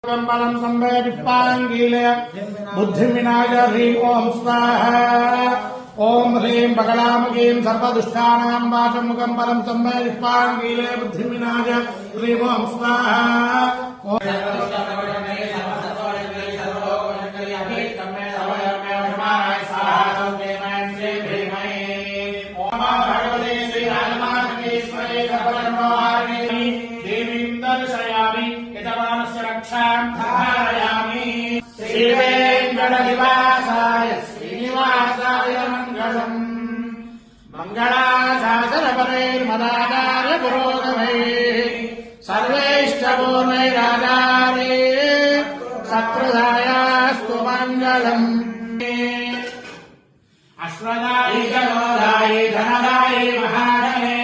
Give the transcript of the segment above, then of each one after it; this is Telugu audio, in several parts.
बलम संवेदिष्पांगीले बुद्धिविनाय ह्रीं ओम स्वाहा ओम ह्रीं बगलामुखीं सर्वदुष्टानां वाचमुखं बलम संवेदिष्पांगीले बुद्धिविनाय ह्रीं ओम स्वाहा श्रीवेंकटनिवासाय श्रीनिवासाय मंगलम् मंगलाशासनपरैर्मदाचार्य पुरोगमैः सर्वैष्टपूर्वैराचार्ये शत्रुधायास्तु मंगलम् अश्वदायि जनोदायि धनदायि महानने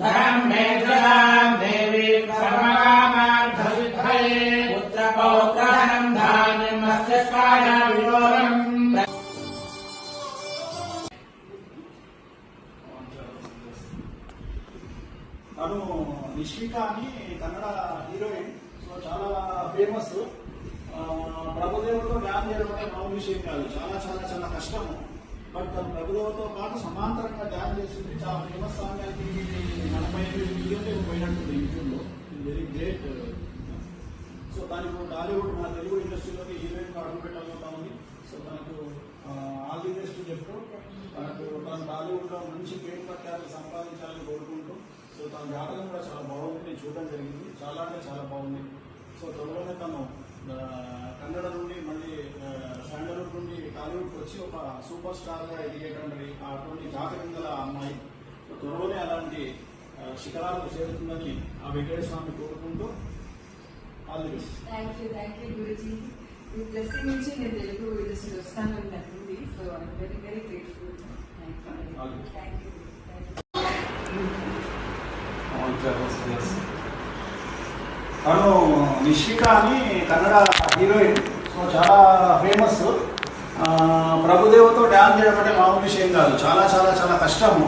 धर्मे प्रदां देवी सर्वकामार्थसिद्धये पुत्रपौत्रधनं धान्यं मत्स्यस्वाय विनोदम् తను నిష్విక అని కన్నడ హీరోయిన్. సో చాలా ఫేమస్. ప్రభుదేవుతో డ్యాన్స్ చేయడం అంటే మామూలు విషయం కాదు, చాలా చాలా చాలా కష్టము. బట్ తను ప్రభుదేవతో పాటు సమాంతరంగా డ్యాన్స్ చేసింది. చాలా ఫేమస్ సాంగ్ అయితే 45 మిలియన్ పోయినట్టుంది యూట్యూబ్లో. Very great. సో దానికి టాలీవుడ్ మన తెలుగు ఇండస్ట్రీలోకి హీరోయిన్ అడుగు పెట్టబోతా ఉంది. సో తనకు ఆల్ ది బెస్ట్ చెప్తూ తను టాలీవుడ్లో మంచి పేరు ప్రఖ్యాతులు సంపాదించాలని కోరుకుంటూ, సో తన జాతకం కూడా చాలా బాగుంది. నేను చూడడం జరిగింది, చాలా అంటే చాలా బాగుంది. సో త్వరలోనే తను కన్నడ నుండి మళ్ళీ శాండల్వుడ్ నుండి టాలీవుడ్కి వచ్చి ఒక సూపర్ స్టార్గా ఎదిగేటువంటి అటువంటి జాతకం గల అమ్మాయి. సో త్వరలోనే అలాంటి శిఖరాలకు చేరుతుందని ఆ వెంకటేశ్వర స్వామి కోరుకుంటూ all the best. Thank you Guruji. Me blessing నుంచి నేను తెలుగు ఇండస్ట్రీ వస్తానని నచ్చింది. So I'm very very grateful. Thank you. తను నిష్విక అని కన్నడ హీరోయిన్. సో చాలా ఫేమస్. ప్రభుదేవతో డ్యాన్స్ చేయడం అంటే మామూలు విషయం కాదు, చాలా చాలా చాలా కష్టము.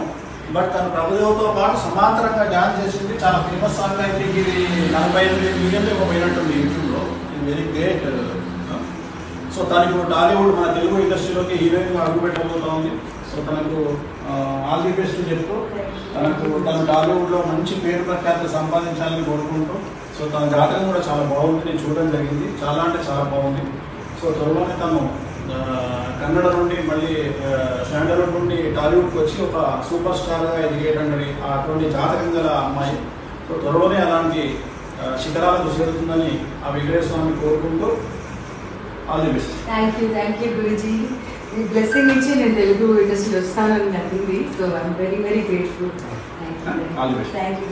బట్ తను ప్రభుదేవతో పాటు సమాంతరంగా డ్యాన్స్ చేసింది. చాలా ఫేమస్ సాంగ్ అయితే ఇది 45 మిలియన్ పోయినట్టుంది యూట్యూబ్లో. Very great. సో తనకు టాలీవుడ్ మన తెలుగు ఇండస్ట్రీలోకి హీరోయిన్గా అడుగు పెట్టబోతా ఉంది. సో తనకు ఆల్ ది బెస్ట్ చెప్తూ తను టాలీవుడ్లో మంచి పేరు ప్రఖ్యాతులు సంపాదించాలని కోరుకుంటూ, సో తన జాతకం కూడా చాలా బాగుంది. నేను చూడడం జరిగింది, చాలా అంటే చాలా బాగుంది. సో త్వరలోనే తను కన్నడ నుండి మళ్ళీ శాండల్వుడ్ నుండి టాలీవుడ్కి వచ్చి ఒక సూపర్ స్టార్గా ఎదిగేటువంటి అటువంటి జాతకం గల అమ్మాయి. సో త్వరలోనే అలాంటి శిఖరాలకు చేరుతుందని ఆ వెంకటేశ్వర స్వామి కోరుకుంటూ all the best. Thank you Guruji. Me blessing నుంచి నేను తెలుగు ఇండస్ట్రీ వస్తానని నచ్చింది. So I'm very very grateful. Thank you. All the best. Thank you.